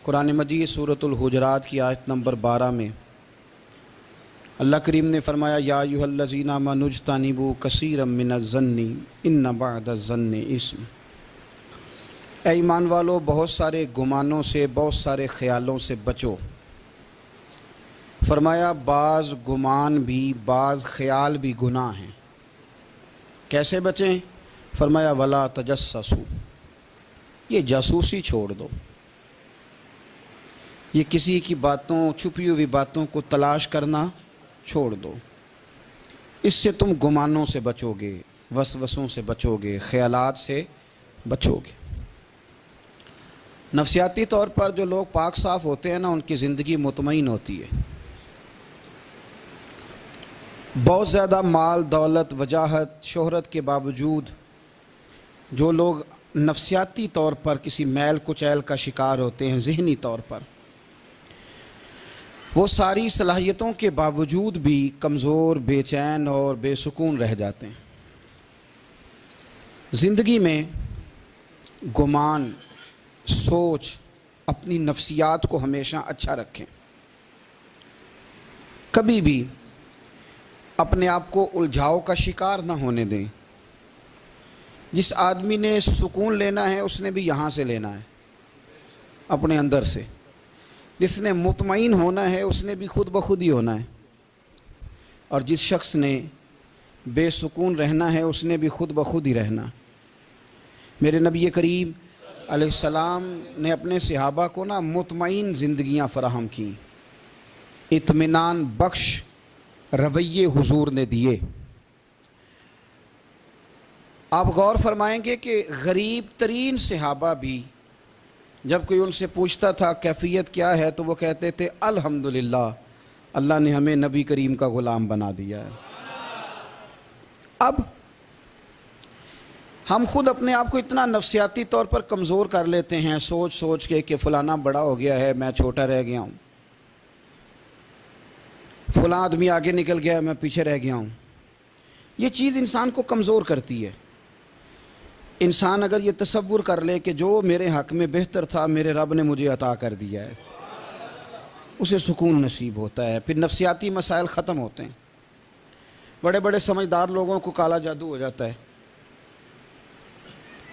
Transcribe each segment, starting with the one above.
قرآن مجید سورۃ الحجرات کی آیت نمبر 12 میں اللہ کریم نے فرمایا یا ایھا الذین آمنوا اجتنبوا کثیرا من الظن ان بعض الظن اثم۔ اے ایمان والو، بہت سارے گمانوں سے، بہت سارے خیالوں سے بچو۔ فرمایا بعض گمان بھی، بعض خیال بھی گناہ ہیں۔ کیسے بچیں؟ فرمایا ولا تجسسوا، یہ جاسوسی چھوڑ دو، یہ کسی کی باتوں، چھپی ہوئی باتوں کو تلاش کرنا چھوڑ دو۔ اس سے تم گمانوں سے بچو گے، وسوسوں سے بچو گے، خیالات سے بچو گے۔ نفسیاتی طور پر جو لوگ پاک صاف ہوتے ہیں نا، ان کی زندگی مطمئن ہوتی ہے۔ بہت زیادہ مال، دولت، وجاہت، شہرت کے باوجود جو لوگ نفسیاتی طور پر کسی میل کچیل کا شکار ہوتے ہیں، ذہنی طور پر، وہ ساری صلاحیتوں کے باوجود بھی کمزور، بے چین اور بے سکون رہ جاتے ہیں۔ زندگی میں گمان، سوچ، اپنی نفسیات کو ہمیشہ اچھا رکھیں۔ کبھی بھی اپنے آپ کو الجھاؤ کا شکار نہ ہونے دیں۔ جس آدمی نے سکون لینا ہے اس نے بھی یہاں سے لینا ہے، اپنے اندر سے۔ جس نے مطمئن ہونا ہے اس نے بھی خود بخود ہی ہونا ہے، اور جس شخص نے بے سکون رہنا ہے اس نے بھی خود بخود ہی رہنا۔ میرے نبی کریم علیہ السلام نے اپنے صحابہ کو مطمئن زندگیاں فراہم کیں، اطمینان بخش رویے حضور نے دیے۔ آپ غور فرمائیں گے کہ غریب ترین صحابہ بھی جب کوئی ان سے پوچھتا تھا کیفیت کیا ہے تو وہ کہتے تھے الحمدللہ، اللہ نے ہمیں نبی کریم کا غلام بنا دیا ہے۔ اب ہم خود اپنے آپ کو اتنا نفسیاتی طور پر کمزور کر لیتے ہیں، سوچ سوچ کے کہ فلانا بڑا ہو گیا ہے، میں چھوٹا رہ گیا ہوں، فلاں آدمی آگے نکل گیا ہے، میں پیچھے رہ گیا ہوں۔ یہ چیز انسان کو کمزور کرتی ہے۔ انسان اگر یہ تصور کر لے کہ جو میرے حق میں بہتر تھا میرے رب نے مجھے عطا کر دیا ہے، اسے سکون نصیب ہوتا ہے، پھر نفسیاتی مسائل ختم ہوتے ہیں۔ بڑے بڑے سمجھدار لوگوں کو کالا جادو ہو جاتا ہے،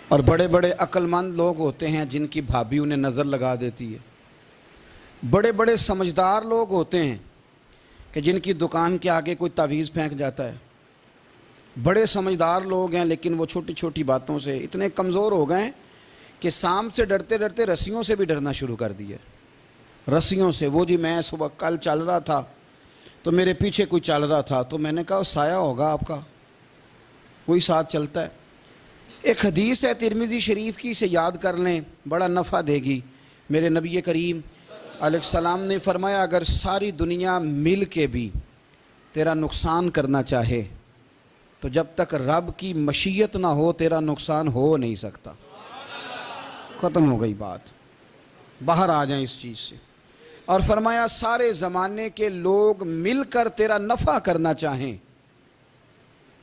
اور بڑے بڑے عقل مند لوگ ہوتے ہیں جن کی بھابھی انہیں نظر لگا دیتی ہے۔ بڑے بڑے سمجھدار لوگ ہوتے ہیں کہ جن کی دکان کے آگے کوئی تعویذ پھینک جاتا ہے۔ بڑے سمجھدار لوگ ہیں لیکن وہ چھوٹی چھوٹی باتوں سے اتنے کمزور ہو گئے ہیں کہ سانپ سے ڈرتے ڈرتے رسیوں سے بھی ڈرنا شروع کر دیا۔ رسیوں سے، وہ جی میں صبح کل چل رہا تھا تو میرے پیچھے کوئی چل رہا تھا تو میں نے کہا سایہ ہوگا آپ کا، وہی ساتھ چلتا ہے۔ ایک حدیث ہے ترمذی شریف کی، اسے یاد کر لیں، بڑا نفع دے گی۔ میرے نبی کریم علیہ السلام نے فرمایا اگر ساری دنیا مل کے بھی تیرا نقصان کرنا چاہے تو جب تک رب کی مشیت نہ ہو تیرا نقصان ہو نہیں سکتا۔ ختم ہو گئی بات، باہر آ جائیں اس چیز سے۔ اور فرمایا سارے زمانے کے لوگ مل کر تیرا نفع کرنا چاہیں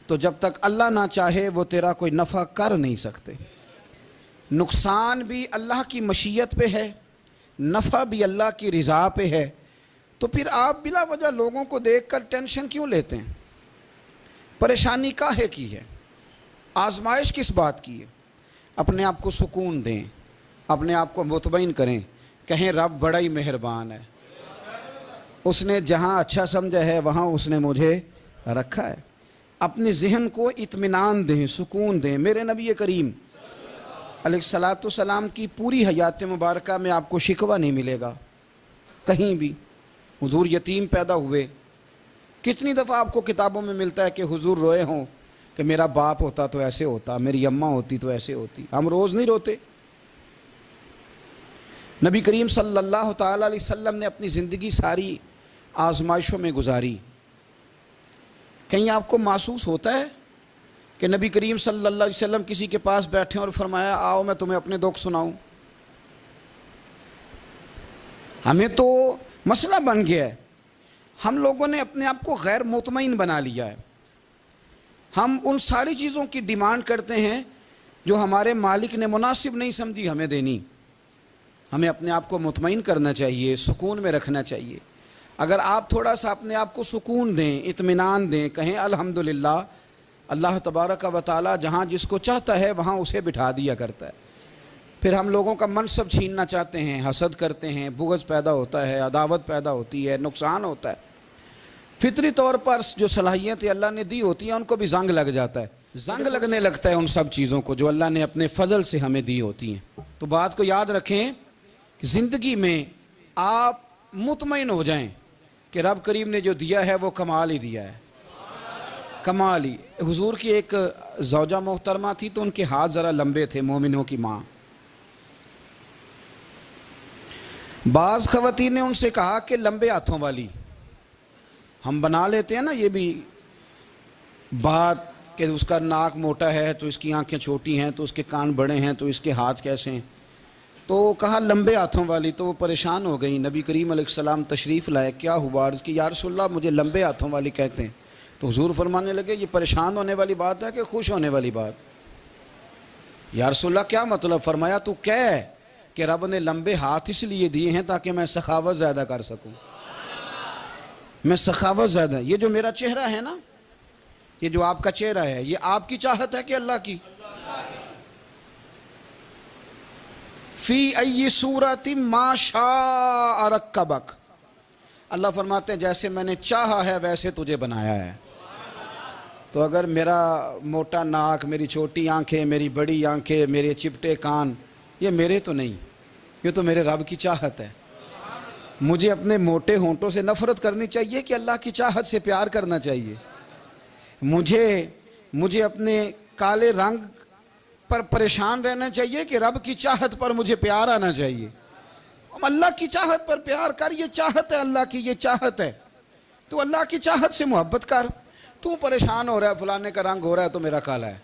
تو جب تک اللہ نہ چاہے وہ تیرا کوئی نفع کر نہیں سکتے۔ نقصان بھی اللہ کی مشیت پہ ہے، نفع بھی اللہ کی رضا پہ ہے، تو پھر آپ بلا وجہ لوگوں کو دیکھ کر ٹینشن کیوں لیتے ہیں؟ پریشانی کاہے کی ہے؟ آزمائش کس بات کی ہے؟ اپنے آپ کو سکون دیں، اپنے آپ کو مطمئن کریں، کہیں رب بڑا ہی مہربان ہے، اس نے جہاں اچھا سمجھا ہے وہاں اس نے مجھے رکھا ہے۔ اپنے ذہن کو اطمینان دیں، سکون دیں۔ میرے نبی کریم علیہ السلام کی پوری حیات مبارکہ میں آپ کو شکوہ نہیں ملے گا کہیں بھی۔ حضور یتیم پیدا ہوئے، کتنی دفعہ آپ کو کتابوں میں ملتا ہے کہ حضور روئے ہوں کہ میرا باپ ہوتا تو ایسے ہوتا، میری اماں ہوتی تو ایسے ہوتی۔ ہم روز نہیں روتے۔ نبی کریم صلی اللہ تعالیٰ علیہ وسلم نے اپنی زندگی ساری آزمائشوں میں گزاری۔ کہیں آپ کو محسوس ہوتا ہے کہ نبی کریم صلی اللہ علیہ وسلم کسی کے پاس بیٹھے اور فرمایا آؤ میں تمہیں اپنے دکھ سناؤں؟ ہمیں تو مسئلہ بن گیا ہے، ہم لوگوں نے اپنے آپ کو غیر مطمئن بنا لیا ہے۔ ہم ان ساری چیزوں کی ڈیمانڈ کرتے ہیں جو ہمارے مالک نے مناسب نہیں سمجھی ہمیں دینی۔ ہمیں اپنے آپ کو مطمئن کرنا چاہیے، سکون میں رکھنا چاہیے۔ اگر آپ تھوڑا سا اپنے آپ کو سکون دیں، اطمینان دیں، کہیں الحمدللہ، اللہ تبارک و تعالی جہاں جس کو چاہتا ہے وہاں اسے بٹھا دیا کرتا ہے۔ پھر ہم لوگوں کا منصب چھیننا چاہتے ہیں، حسد کرتے ہیں، بغض پیدا ہوتا ہے، عداوت پیدا ہوتی ہے، نقصان ہوتا ہے۔ فطری طور پر جو صلاحیتیں اللہ نے دی ہوتی ہیں ان کو بھی زنگ لگ جاتا ہے، زنگ لگنے لگتا ہے ان سب چیزوں کو جو اللہ نے اپنے فضل سے ہمیں دی ہوتی ہیں۔ تو بات کو یاد رکھیں کہ زندگی میں آپ مطمئن ہو جائیں کہ رب کریم نے جو دیا ہے وہ کمال ہی دیا ہے، کمال ہی۔ حضور کی ایک زوجہ محترمہ تھی تو ان کے ہاتھ ذرا لمبے تھے، مومنوں کی ماں۔ بعض خواتین نے ان سے کہا کہ لمبے ہاتھوں والی، ہم بنا لیتے ہیں نا یہ بھی بات کہ اس کا ناک موٹا ہے تو اس کی آنکھیں چھوٹی ہیں، تو اس کے کان بڑے ہیں تو اس کے ہاتھ کیسے ہیں، تو کہا لمبے ہاتھوں والی۔ تو وہ پریشان ہو گئی، نبی کریم علیہ السلام تشریف لائے، کیا ہوا؟ عرض کی یا رسول اللہ مجھے لمبے ہاتھوں والی کہتے ہیں۔ تو حضور فرمانے لگے یہ پریشان ہونے والی بات ہے کہ خوش ہونے والی بات؟ یا رسول اللہ کیا مطلب؟ فرمایا تو کہہ کہ رب نے لمبے ہاتھ اس لیے دیے ہیں تاکہ میں سخاوت زیادہ کر سکوں، میں سخاوت زیادہ۔ یہ جو میرا چہرہ ہے نا، یہ جو آپ کا چہرہ ہے، یہ آپ کی چاہت ہے کہ اللہ کی؟ فی ای صورت ما شاء رکبک، اللہ فرماتے ہیں جیسے میں نے چاہا ہے ویسے تجھے بنایا ہے۔ تو اگر میرا موٹا ناک، میری چھوٹی آنکھیں، میری بڑی آنکھیں، میرے چپٹے کان، یہ میرے تو نہیں، یہ تو میرے رب کی چاہت ہے۔ مجھے اپنے موٹے ہونٹوں سے نفرت کرنی چاہیے کہ اللہ کی چاہت سے پیار کرنا چاہیے؟ مجھے اپنے کالے رنگ پر پریشان رہنا چاہیے کہ رب کی چاہت پر مجھے پیار آنا چاہیے؟ اللہ کی چاہت پر پیار کر، یہ چاہت ہے اللہ کی، یہ چاہت ہے، تو اللہ کی چاہت سے محبت کر۔ تو پریشان ہو رہا ہے فلانے کا رنگ ہو رہا ہے تو میرا کالا ہے،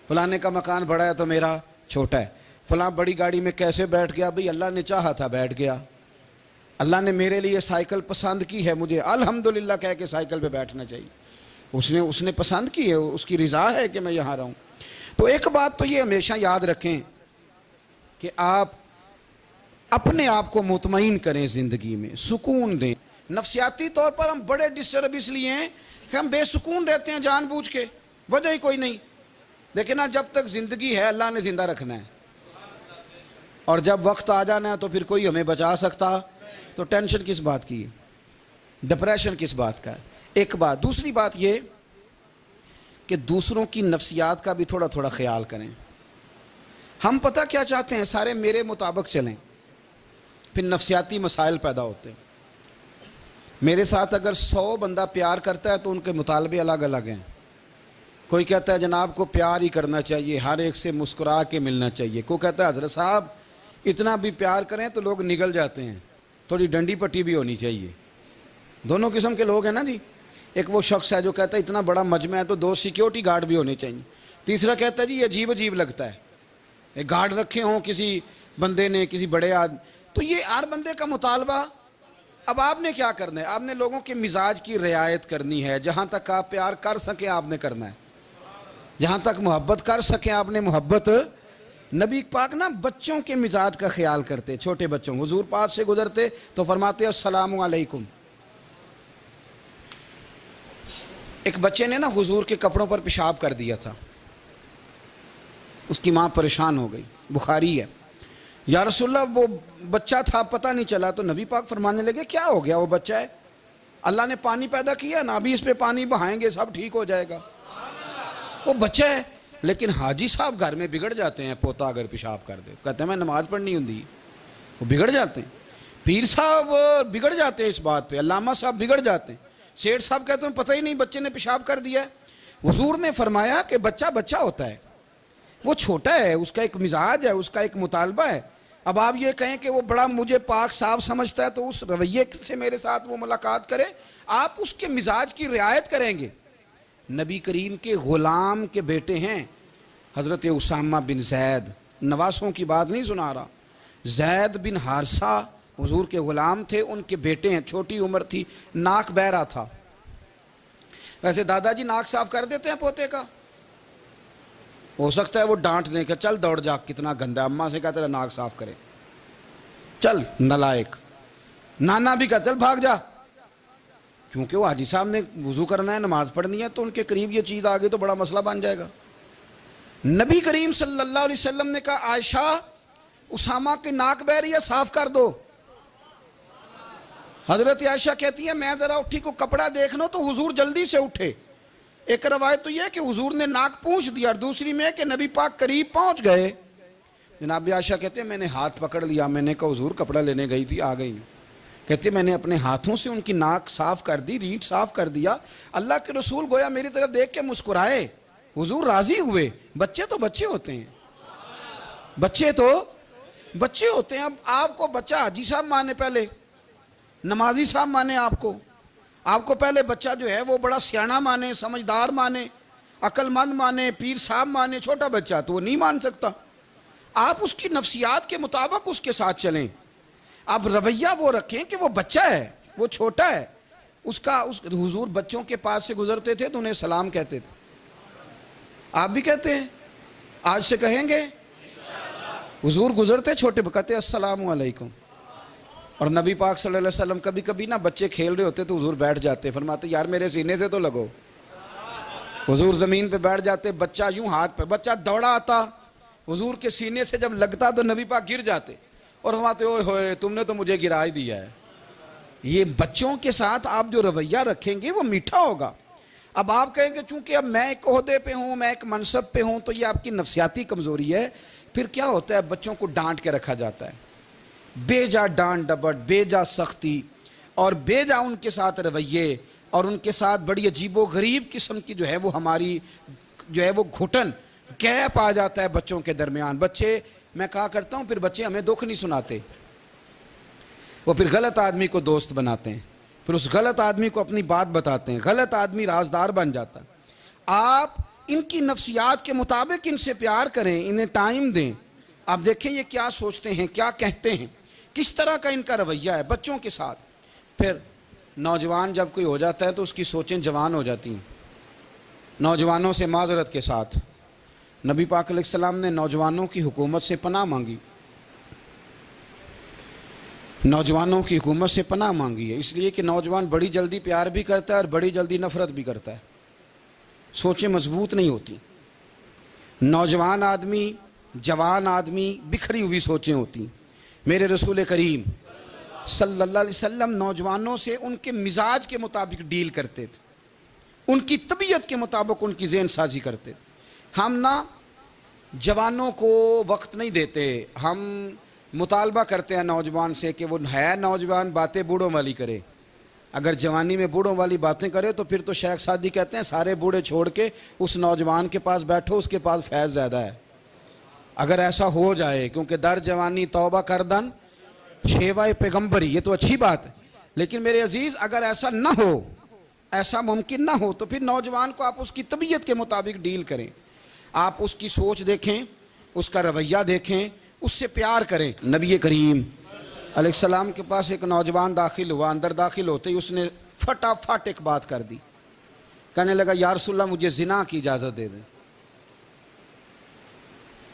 فلانے کا مکان بڑا ہے تو میرا چھوٹا ہے، فلاں بڑی گاڑی میں کیسے بیٹھ گیا؟ بھئی اللہ نے چاہا تھا بیٹھ گیا، اللہ نے میرے لیے سائیکل پسند کی ہے، مجھے الحمدللہ کہہ کے سائیکل پہ بیٹھنا چاہیے، اس نے پسند کی ہے، اس کی رضا ہے کہ میں یہاں رہوں۔ تو ایک بات تو یہ ہمیشہ یاد رکھیں کہ آپ اپنے آپ کو مطمئن کریں، زندگی میں سکون دیں۔ نفسیاتی طور پر ہم بڑے ڈسٹرب اس لیے ہیں کہ ہم بے سکون رہتے ہیں جان بوجھ کے، وجہ ہی کوئی نہیں۔ لیکن جب تک زندگی ہے اللہ نے زندہ رکھنا ہے، اور جب وقت آ جانا ہے تو پھر کوئی ہمیں بچا سکتا، تو ٹینشن کس بات کی ہے، ڈپریشن کس بات کا ہے؟ ایک بات۔ دوسری بات یہ کہ دوسروں کی نفسیات کا بھی تھوڑا تھوڑا خیال کریں۔ ہم پتہ کیا چاہتے ہیں؟ سارے میرے مطابق چلیں، پھر نفسیاتی مسائل پیدا ہوتے ہیں۔ میرے ساتھ اگر 100 بندہ پیار کرتا ہے تو ان کے مطالبے الگ الگ ہیں۔ کوئی کہتا ہے جناب کو پیار ہی کرنا چاہیے، ہر ایک سے مسکرا کے ملنا چاہیے، کوئی کہتا ہے حضرت صاحب اتنا بھی پیار کریں تو لوگ نگل جاتے ہیں، تھوڑی ڈنڈی پٹی بھی ہونی چاہیے۔ دونوں قسم کے لوگ ہیں نا جی۔ ایک وہ شخص ہے جو کہتا ہے اتنا بڑا مجمع ہے تو 2 سیکیورٹی گارڈ بھی ہونے چاہیے۔ تیسرا کہتا ہے جی یہ عجیب عجیب لگتا ہے، ایک گارڈ رکھے ہوں کسی بندے نے، کسی بڑے آدمی، تو یہ ہر بندے کا مطالبہ۔ اب آپ نے کیا کرنا ہے؟ آپ نے لوگوں کے مزاج کی رعایت کرنی ہے، جہاں تک آپ پیار کر سکیں آپ نے کرنا ہے، جہاں تک محبت کر سکیں آپ نے محبت۔ نبی پاک نا بچوں کے مزاج کا خیال کرتے، چھوٹے بچوں، حضور پاک سے گزرتے تو فرماتے السلام علیکم۔ ایک بچے نے نا حضور کے کپڑوں پر پیشاب کر دیا تھا، اس کی ماں پریشان ہو گئی، بخاری ہے۔ یا رسول اللہ وہ بچہ تھا پتہ نہیں چلا، تو نبی پاک فرمانے لگے کیا ہو گیا؟ وہ بچہ ہے، اللہ نے پانی پیدا کیا نا، ابھی اس پہ پانی بہائیں گے سب ٹھیک ہو جائے گا، وہ بچہ ہے۔ لیکن حاجی صاحب گھر میں بگڑ جاتے ہیں، پوتا اگر پیشاب کر دے کہتے ہیں میں نماز پڑھنی ہوں، وہ بگڑ جاتے ہیں۔ پیر صاحب بگڑ جاتے ہیں اس بات پہ، علامہ صاحب بگڑ جاتے ہیں، سیٹھ صاحب کہتے ہیں پتہ ہی نہیں بچے نے پیشاب کر دیا ہے۔ حضور نے فرمایا کہ بچہ بچہ ہوتا ہے، وہ چھوٹا ہے، اس کا ایک مزاج ہے، اس کا ایک مطالبہ ہے۔ اب آپ یہ کہیں کہ وہ بڑا مجھے پاک صاف سمجھتا ہے تو اس رویے سے میرے ساتھ وہ ملاقات کرے، آپ اس کے مزاج کی رعایت کریں گے۔ نبی کریم کے غلام کے بیٹے ہیں حضرت اسامہ بن زید، نواسوں کی بات نہیں سنا رہا، زید بن حارثہ حضور کے غلام تھے، ان کے بیٹے ہیں، چھوٹی عمر تھی، ناک بہ رہا تھا۔ ویسے دادا جی ناک صاف کر دیتے ہیں پوتے کا، ہو سکتا ہے وہ ڈانٹ دیں کہ چل دوڑ جا کتنا گندا، اماں سے کہا تیرا ناک صاف کرے، چل نالائق. نانا بھی کہا چل بھاگ جا، کیونکہ وہ حاجی صاحب نے وضو کرنا ہے، نماز پڑھنی ہے، تو ان کے قریب یہ چیز آ گئی تو بڑا مسئلہ بن جائے گا. نبی کریم صلی اللہ علیہ وسلم نے کہا عائشہ اسامہ کی ناک بہ رہی ہے، صاف کر دو. حضرت عائشہ کہتی ہے میں ذرا اٹھی کو کپڑا دیکھ لوں تو حضور جلدی سے اٹھے. ایک روایت تو یہ کہ حضور نے ناک پونچھ دیا، اور دوسری میں کہ نبی پاک قریب پہنچ گئے. جناب عائشہ کہتے ہیں میں نے ہاتھ پکڑ لیا، میں نے کہا حضور کپڑا لینے گئی تھی آ گئی. کہتے ہیں میں نے اپنے ہاتھوں سے ان کی ناک صاف کر دی، ریڑھ صاف کر دیا. اللہ کے رسول گویا میری طرف دیکھ کے مسکرائے، حضور راضی ہوئے. بچے تو بچے ہوتے ہیں، بچے تو بچے ہوتے ہیں. اب آپ کو بچہ حاجی صاحب مانے، پہلے نمازی صاحب مانے، آپ کو پہلے بچہ جو ہے وہ بڑا سیاںہ مانے، سمجھدار مانے، عقل مند مانے، پیر صاحب مانے. چھوٹا بچہ تو وہ نہیں مان سکتا. آپ اس کی نفسیات کے مطابق اس کے ساتھ چلیں. آپ رویہ وہ رکھیں کہ وہ بچہ ہے، وہ چھوٹا ہے. حضور بچوں کے پاس سے گزرتے تھے تو انہیں سلام کہتے تھے. آپ بھی کہتے ہیں، آج سے کہیں گے. حضور گزرتے چھوٹے کہتے السلام علیکم. اور نبی پاک صلی اللہ علیہ وسلم کبھی کبھی نا بچے کھیل رہے ہوتے تو حضور بیٹھ جاتے، فرماتے یار میرے سینے سے تو لگو. حضور زمین پہ بیٹھ جاتے، بچہ یوں ہاتھ پہ، بچہ دوڑا آتا، حضور کے سینے سے جب لگتا تو نبی پاک گر جاتے اور فرماتے اوئے ہوئے تم نے تو مجھے گرا ہی دیا ہے. یہ بچوں کے ساتھ آپ جو رویہ رکھیں گے وہ میٹھا ہوگا. اب آپ کہیں گے چونکہ اب میں ایک عہدے پہ ہوں، میں ایک منصب پہ ہوں، تو یہ آپ کی نفسیاتی کمزوری ہے. پھر کیا ہوتا ہے، بچوں کو ڈانٹ کے رکھا جاتا ہے، بے جا ڈانٹ ڈپٹ، بے جا سختی، اور بے جا ان کے ساتھ رویے، اور ان کے ساتھ بڑی عجیب و غریب قسم کی جو ہے وہ ہماری جو ہے وہ گھٹن گیپ آ جاتا ہے بچوں کے درمیان. بچے، میں کہا کرتا ہوں، پھر بچے ہمیں دکھ نہیں سناتے، وہ پھر غلط آدمی کو دوست بناتے ہیں، پھر اس غلط آدمی کو اپنی بات بتاتے ہیں، غلط آدمی رازدار بن جاتا ہے. آپ ان کی نفسیات کے مطابق ان سے پیار کریں، انہیں ٹائم دیں. آپ دیکھیں یہ کیا سوچتے ہیں، کیا کہتے ہیں، کس طرح کا ان کا رویہ ہے بچوں کے ساتھ. پھر نوجوان جب کوئی ہو جاتا ہے تو اس کی سوچیں جوان ہو جاتی ہیں. نوجوانوں سے معذرت کے ساتھ نبی پاک علیہ السلام نے نوجوانوں کی حکومت سے پناہ مانگی، نوجوانوں کی حکومت سے پناہ مانگی ہے، اس لیے کہ نوجوان بڑی جلدی پیار بھی کرتا ہے اور بڑی جلدی نفرت بھی کرتا ہے. سوچیں مضبوط نہیں ہوتی. نوجوان آدمی، جوان آدمی، بکھری ہوئی سوچیں ہوتی. میرے رسول کریم صلی اللہ علیہ وسلم نوجوانوں سے ان کے مزاج کے مطابق ڈیل کرتے تھے، ان کی طبیعت کے مطابق ان کی ذہن سازی کرتے تھے. ہم نہ جوانوں کو وقت نہیں دیتے، ہم مطالبہ کرتے ہیں نوجوان سے کہ وہ ہے نوجوان باتیں بوڑھوں والی کرے. اگر جوانی میں بوڑھوں والی باتیں کرے تو پھر تو شیخ سعدی کہتے ہیں سارے بوڑھے چھوڑ کے اس نوجوان کے پاس بیٹھو، اس کے پاس فیض زیادہ ہے. اگر ایسا ہو جائے، کیونکہ در جوانی توبہ کردن شیوائے پیغمبری، یہ تو اچھی بات ہے. لیکن میرے عزیز اگر ایسا نہ ہو، ایسا ممکن نہ ہو، تو پھر نوجوان کو آپ اس کی طبیعت کے مطابق ڈیل کریں. آپ اس کی سوچ دیکھیں، اس کا رویہ دیکھیں، اس سے پیار کریں. نبی کریم علیہ السلام کے پاس ایک نوجوان داخل ہوا، اندر داخل ہوتے ہی اس نے فٹافٹ ایک بات کر دی. کہنے لگا یا رسول اللہ مجھے زنا کی اجازت دے دیں.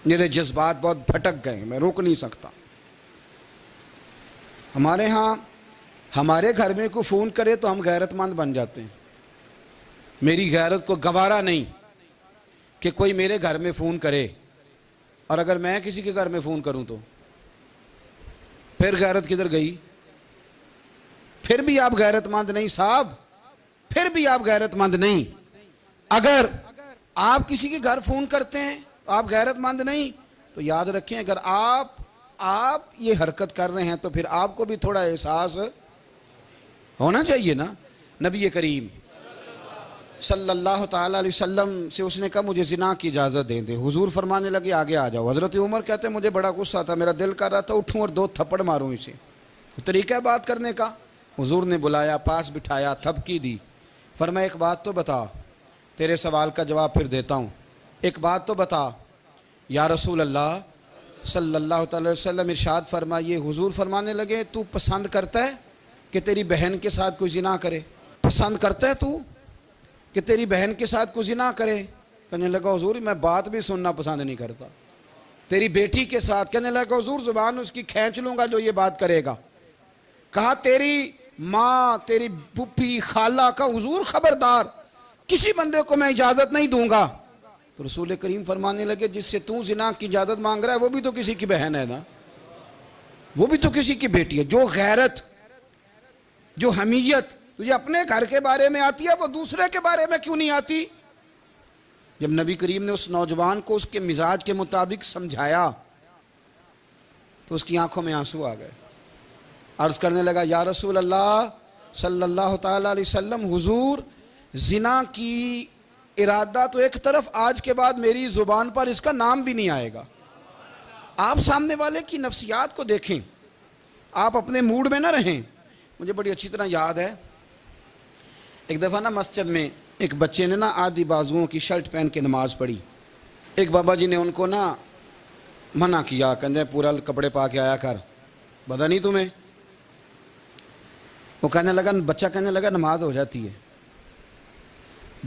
میرے جذبات بہت بھٹک گئے، میں روک نہیں سکتا. ہمارے ہاں ہمارے گھر میں کوئی فون کرے تو ہم غیرت مند بن جاتے ہیں. میری غیرت کو گوارا نہیں کہ کوئی میرے گھر میں فون کرے، اور اگر میں کسی کے گھر میں فون کروں تو پھر غیرت کدھر گئی؟ پھر بھی آپ غیرت مند نہیں صاحب، پھر بھی آپ غیرت مند نہیں. اگر آپ کسی کے گھر فون کرتے ہیں تو آپ غیرت مند نہیں، تو یاد رکھیں اگر آپ یہ حرکت کر رہے ہیں تو پھر آپ کو بھی تھوڑا احساس ہونا چاہیے نا. نبی کریم صلی اللہ تعالیٰ علیہ وسلم سے اس نے کہا مجھے زنا کی اجازت دیں دے. حضور فرمانے لگے آگے آ جاؤ. حضرت عمر کہتے ہیں مجھے بڑا غصہ تھا، میرا دل کر رہا تھا اٹھوں اور 2 تھپڑ ماروں اسے. طریقہ ہے بات کرنے کا. حضور نے بلایا، پاس بٹھایا، تھپکی دی. فرمایا ایک بات تو بتا، تیرے سوال کا جواب پھر دیتا ہوں. ایک بات تو بتا. یا رسول اللہ صلی اللہ تعالی وسلم ارشاد فرمائیے. حضور فرمانے لگے تو پسند کرتا ہے کہ تیری بہن کے ساتھ کوئی زنا کرے؟ پسند کرتا ہے تو کہ تیری بہن کے ساتھ کوئی زنا کرے؟ کہنے لگا حضور میں بات بھی سننا پسند نہیں کرتا. تیری بیٹی کے ساتھ. کہنے لگا حضور زبان اس کی کھینچ لوں گا جو یہ بات کرے گا. کہا تیری ماں، تیری پھوپھی، خالہ کا حضور خبردار، کسی بندے کو میں اجازت نہیں دوں گا. تو رسول کریم فرمانے لگے جس سے تو زنا کی اجازت مانگ رہا ہے وہ بھی تو کسی کی بہن ہے نا، وہ بھی تو کسی کی بیٹی ہے. جو غیرت، جو حمیت تجھے اپنے گھر کے بارے میں آتی ہے وہ دوسرے کے بارے میں کیوں نہیں آتی؟ جب نبی کریم نے اس نوجوان کو اس کے مزاج کے مطابق سمجھایا تو اس کی آنکھوں میں آنسو آ گئے. عرض کرنے لگا یا رسول اللہ صلی اللہ تعالیٰ علیہ وسلم، حضور زنا کی ارادہ تو ایک طرف، آج کے بعد میری زبان پر اس کا نام بھی نہیں آئے گا. آپ سامنے والے کی نفسیات کو دیکھیں، آپ اپنے موڈ میں نہ رہیں. مجھے بڑی اچھی طرح یاد ہے ایک دفعہ نا مسجد میں ایک بچے نے نا آدھی بازوؤں کی شرٹ پہن کے نماز پڑھی. ایک بابا جی نے ان کو نا منع کیا، کہنے پورا کپڑے پا کے آیا کر، پتہ نہیں تمہیں. وہ کہنے لگا، بچہ کہنے لگا نماز ہو جاتی ہے،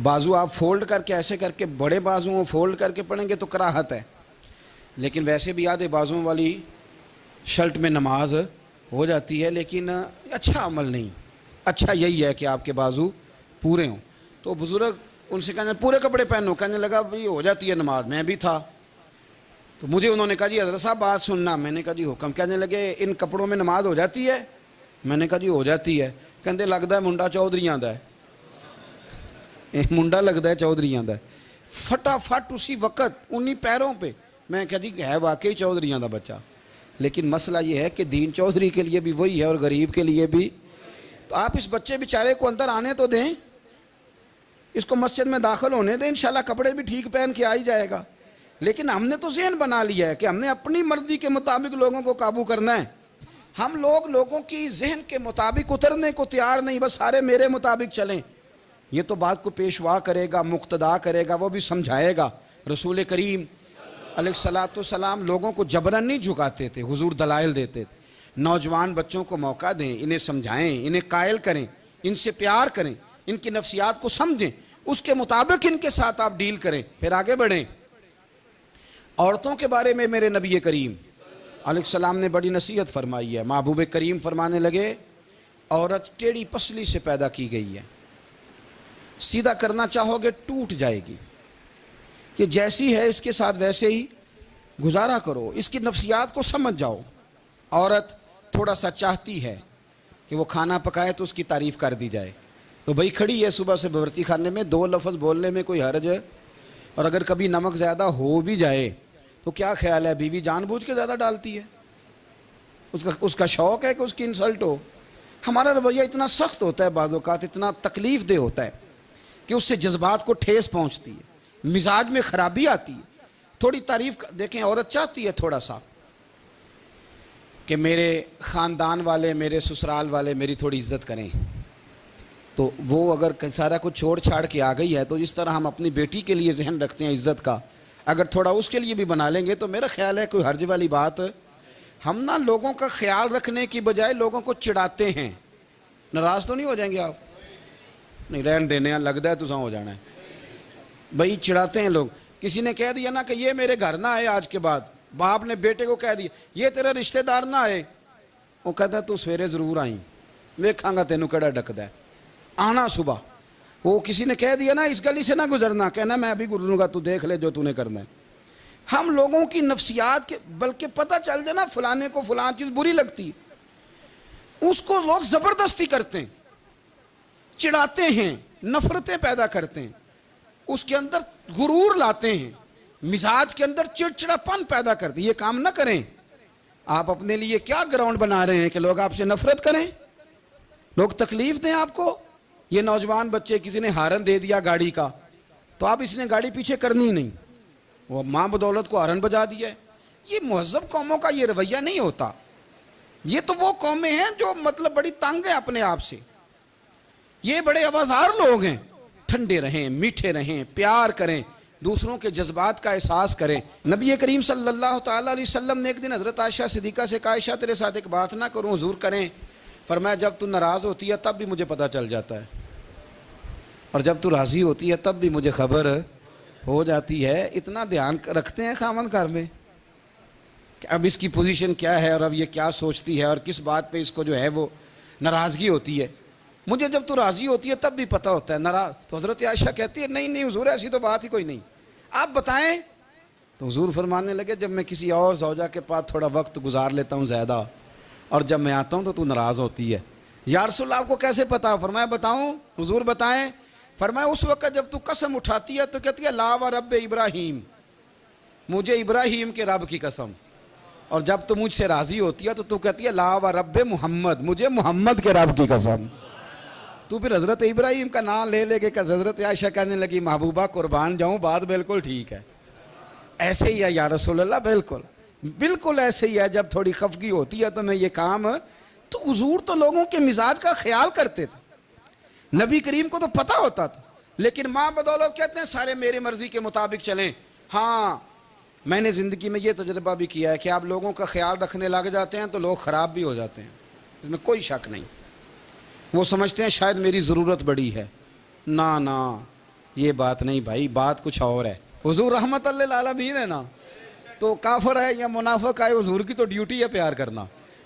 بازو آپ فولڈ کر کے ایسے کر کے بڑے بازوؤں فولڈ کر کے پڑھیں گے تو کراہت ہے، لیکن ویسے بھی آدھے بازوؤں والی شرٹ میں نماز ہو جاتی ہے، لیکن اچھا عمل نہیں. اچھا یہی ہے کہ آپ کے بازو پورے ہوں. تو بزرگ ان سے کہنے پورے کپڑے پہنو. کہنے لگا بھئی ہو جاتی ہے نماز، میں بھی تھا. تو مجھے انہوں نے کہا جی حضرت صاحب بات سننا. میں نے کہا جی حکم. کہنے لگے ان کپڑوں میں نماز ہو جاتی ہے؟ میں نے کہا جی ہو جاتی ہے. کہندے لگتا ہے منڈا چودھریاں دا ہے، منڈا لگتا ہے چودھریاں دا ہے. فٹافٹ اسی وقت انہی پیروں پہ میں کہا جی ہے واقعی چودھریاں دا بچہ. لیکن مسئلہ یہ ہے کہ دین چودھری کے لیے بھی وہی ہے اور غریب کے لیے بھی. تو آپ اس بچے بیچارے کو اندر آنے تو دیں، اس کو مسجد میں داخل ہونے دیں، انشاءاللہ کپڑے بھی ٹھیک پہن کے آ ہی جائے گا. لیکن ہم نے تو ذہن بنا لیا ہے کہ ہم نے اپنی مرضی کے مطابق لوگوں کو قابو کرنا ہے. ہم لوگوں کی ذہن کے مطابق اترنے کو تیار نہیں، بس سارے میرے مطابق چلیں. یہ تو بات کو پیشوا کرے گا، مقتدا کرے گا، وہ بھی سمجھائے گا. رسول کریم علیہ الصلوۃ والسلام لوگوں کو جبرن نہیں جھکاتے تھے، حضور دلائل دیتے تھے. نوجوان بچوں کو موقع دیں، انہیں سمجھائیں، انہیں قائل کریں، ان سے پیار کریں، ان کی نفسیات کو سمجھیں، اس کے مطابق ان کے ساتھ آپ ڈیل کریں، پھر آگے بڑھیں. عورتوں کے بارے میں میرے نبی کریم علیہ السلام نے بڑی نصیحت فرمائی ہے. محبوب کریم فرمانے لگے عورت ٹیڑھی پسلی سے پیدا کی گئی ہے، سیدھا کرنا چاہو گے ٹوٹ جائے گی. کہ جیسی ہے اس کے ساتھ ویسے ہی گزارا کرو، اس کی نفسیات کو سمجھ جاؤ. عورت تھوڑا سا چاہتی ہے کہ وہ کھانا پکائے تو اس کی تعریف کر دی جائے. تو بھئی کھڑی ہے صبح سے باورچی خانے میں، 2 لفظ بولنے میں کوئی حرج ہے؟ اور اگر کبھی نمک زیادہ ہو بھی جائے تو کیا خیال ہے بیوی جان بوجھ کے زیادہ ڈالتی ہے؟ اس کا شوق ہے کہ اس کی انسلٹ ہو. ہمارا رویہ اتنا سخت ہوتا ہے، بعض اوقات اتنا تکلیف دہ ہوتا ہے کہ اس سے جذبات کو ٹھیس پہنچتی ہے، مزاج میں خرابی آتی ہے. تھوڑی تعریف دیکھیں، عورت چاہتی ہے تھوڑا سا کہ میرے خاندان والے، میرے سسرال والے میری تھوڑی عزت کریں. تو وہ اگر سارا کچھ چھوڑ چھاڑ کے آ گئی ہے تو جس طرح ہم اپنی بیٹی کے لیے ذہن رکھتے ہیں عزت کا، اگر تھوڑا اس کے لیے بھی بنا لیں گے تو میرا خیال ہے کوئی حرج والی بات. ہم نا لوگوں کا خیال رکھنے کی بجائے لوگوں کو چڑھاتے ہیں. ناراض تو نہیں ہو جائیں گے آپ؟ نہیں، رہن دینے ہیں، لگتا ہے تو ہو جانا ہے. بھئی چڑھاتے ہیں لوگ. کسی نے کہہ دیا نا کہ یہ میرے گھر نہ آئے آج کے بعد، باپ نے بیٹے کو کہہ دیا یہ تیرا رشتہ دار نہ آئے، وہ کہتا ہے تو سویرے ضرور آئیں، ویکھاں گا تینوں کیڑا ڈکدا ہے، آنا صبح. وہ کسی نے کہہ دیا نا اس گلی سے نہ گزرنا، کہنا میں ابھی گزروں گا، تو دیکھ لے جو تو نے کرنا ہے. ہم لوگوں کی نفسیات کے بلکہ پتہ چل جائے نا فلانے کو فلان چیز بری لگتی ہے، اس کو لوگ زبردستی کرتے ہیں، چڑھاتے ہیں، نفرتیں پیدا کرتے ہیں، اس کے اندر غرور لاتے ہیں، مزاج کے اندر چڑچڑاپن پیدا کرتے ہیں. یہ کام نہ کریں. آپ اپنے لیے کیا گراؤنڈ بنا رہے ہیں کہ لوگ آپ سے نفرت کریں، لوگ تکلیف دیں آپ کو. یہ نوجوان بچے کسی نے ہارن دے دیا گاڑی کا تو آپ اس نے گاڑی پیچھے کرنی ہی نہیں، وہ ماں بدولت کو ہارن بجا دیا ہے. یہ مہذب قوموں کا یہ رویہ نہیں ہوتا. یہ تو وہ قومیں ہیں جو مطلب بڑی تنگ ہیں اپنے آپ سے. یہ بڑے آوازار لوگ ہیں. ٹھنڈے رہیں، میٹھے رہیں، پیار کریں، دوسروں کے جذبات کا احساس کریں. نبی کریم صلی اللہ تعالیٰ علیہ وسلم نے ایک دن حضرت عائشہ صدیقہ سے کہا عائشہ تیرے ساتھ ایک بات نہ کروں؟ حضور کریں. فرمایا جب تو ناراض ہوتی ہے تب بھی مجھے پتہ چل جاتا ہے، اور جب تو راضی ہوتی ہے تب بھی مجھے خبر ہو جاتی ہے. اتنا دھیان رکھتے ہیں خاوند گھر میں. کہ اب اس کی پوزیشن کیا ہے اور اب یہ کیا سوچتی ہے اور کس بات پہ اس کو جو ہے وہ ناراضگی ہوتی ہے. مجھے جب تو راضی ہوتی ہے تب بھی پتہ ہوتا ہے ناراض. تو حضرت عائشہ کہتی ہے نہیں نہیں حضور ایسی تو بات ہی کوئی نہیں, آپ بتائیں. تو حضور فرمانے لگے جب میں کسی اور زوجہ کے پاس تھوڑا وقت گزار لیتا ہوں زیادہ اور جب میں آتا ہوں تو ناراض ہوتی ہے. یا رسول اللہ آپ کو کیسے پتا؟ فرمایا بتاؤں. حضور بتائیں. فرمایا اس وقت جب تو قسم اٹھاتی ہے تو کہتی ہے لا و رب ابراہیم, مجھے ابراہیم کے رب کی قسم. اور جب تو مجھ سے راضی ہوتی ہے تو کہتی ہے لا و رب محمد, مجھے محمد کے رب کی قسم. تو پھر حضرت ابراہیم کا نام لے لے کے حضرت عائشہ کہنے لگی محبوبہ قربان جاؤں, بات بالکل ٹھیک ہے. ایسے ہی ہے یا رسول اللہ, بالکل بالکل ایسے ہی ہے. جب تھوڑی خفگی ہوتی ہے تو میں یہ کام, تو حضور تو لوگوں کے مزاج کا خیال کرتے تھے. نبی کریم کو تو پتہ ہوتا تھا, لیکن ماں بدولت کہتے ہیں سارے میری مرضی کے مطابق چلیں. ہاں میں نے زندگی میں یہ تجربہ بھی کیا ہے کہ آپ لوگوں کا خیال رکھنے لگ جاتے ہیں تو لوگ خراب بھی ہو جاتے ہیں, اس میں کوئی شک نہیں. وہ سمجھتے ہیں شاید میری ضرورت بڑی ہے. نا یہ بات نہیں بھائی, بات کچھ اور ہے. حضور رحمت للعالمین ہے نا, تو کافر ہے یا منافق ہے حضور کی تو ڈیوٹی ہے پیار کرنا.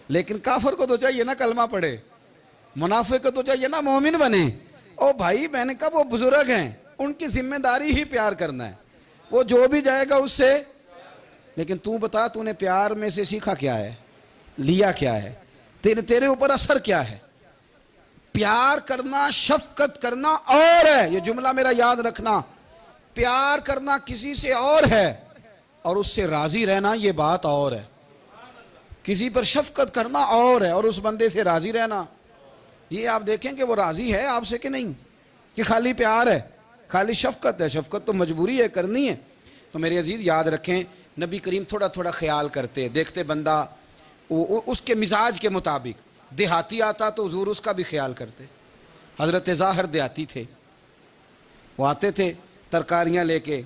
لیکن کافر کو تو چاہیے نا کلمہ پڑھے, منافق کو تو چاہیے نا مومن بنے. او بھائی میں نے کہا وہ بزرگ ہیں, ان کی ذمہ داری ہی پیار کرنا ہے, وہ جو بھی جائے گا اس سے. لیکن تو بتا تو نے پیار میں سے سیکھا کیا ہے, لیا کیا ہے, تیرے اوپر اثر کیا ہے. پیار کرنا شفقت کرنا اور ہے, یہ جملہ میرا یاد رکھنا. پیار کرنا کسی سے اور ہے اور اس سے راضی رہنا یہ بات اور ہے. کسی پر شفقت کرنا اور ہے اور اس بندے سے راضی رہنا, یہ آپ دیکھیں کہ وہ راضی ہے آپ سے کہ نہیں, کہ خالی پیار ہے, خالی شفقت ہے. شفقت تو مجبوری ہے, کرنی ہے. تو میرے عزیز یاد رکھیں نبی کریم تھوڑا تھوڑا خیال کرتے, دیکھتے بندہ اس کے مزاج کے مطابق. دیہاتی آتا تو حضور اس کا بھی خیال کرتے. حضرت ظاہر دیہاتی تھے, وہ آتے تھے ترکاریاں لے کے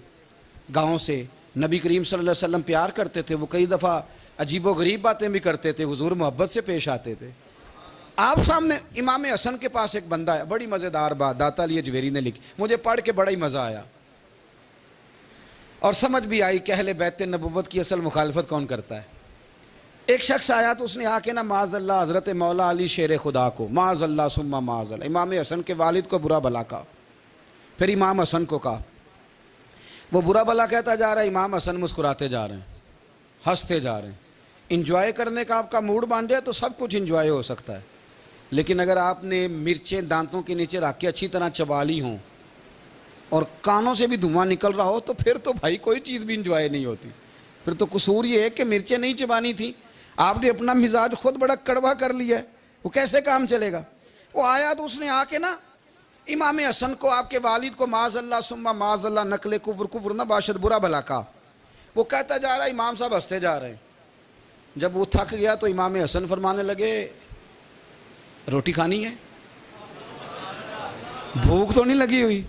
گاؤں سے. نبی کریم صلی اللہ علیہ وسلم پیار کرتے تھے, وہ کئی دفعہ عجیب و غریب باتیں بھی کرتے تھے, حضور محبت سے پیش آتے تھے. آپ سامنے امام حسن کے پاس ایک بندہ ہے, بڑی مزیدار بات داتا علی اجویری نے لکھی, مجھے پڑھ کے بڑا ہی مزہ آیا اور سمجھ بھی آئی کہ اہل بیت نبوت کی اصل مخالفت کون کرتا ہے. ایک شخص آیا تو اس نے آ کے نا معاذ اللہ حضرت مولا علی شیر خدا کو, معاذ اللہ ثم معاذ اللہ, امام حسن کے والد کو برا بھلا کہا. پھر امام حسن کو کہا, وہ برا بھلا کہتا جا رہا ہے, امام حسن مسکراتے جا رہے ہیں, ہنستے جا رہے ہیں. انجوائے کرنے کا آپ کا موڈ بن جائے تو سب کچھ انجوائے ہو سکتا ہے, لیکن اگر آپ نے مرچیں دانتوں کے نیچے رکھ کے اچھی طرح چبا لی ہوں اور کانوں سے بھی دھواں نکل رہا ہو تو پھر تو بھائی کوئی چیز بھی انجوائے نہیں ہوتی. پھر تو قصور یہ ہے کہ مرچیں نہیں چبانی تھی, آپ نے اپنا مزاج خود بڑا کڑوا کر لیا ہے, وہ کیسے کام چلے گا. وہ آیا تو اس نے آ کے نا امام حسن کو, آپ کے والد کو معاذ اللہ ثم معاذ اللہ نقل کفر نہ باشد برا بھلا کہا. وہ کہتا جا رہا ہے, امام صاحب ہنستے جا رہے ہیں. جب وہ تھک گیا تو امام حسن فرمانے لگے روٹی کھانی ہے, بھوک تو نہیں لگی ہوئی؟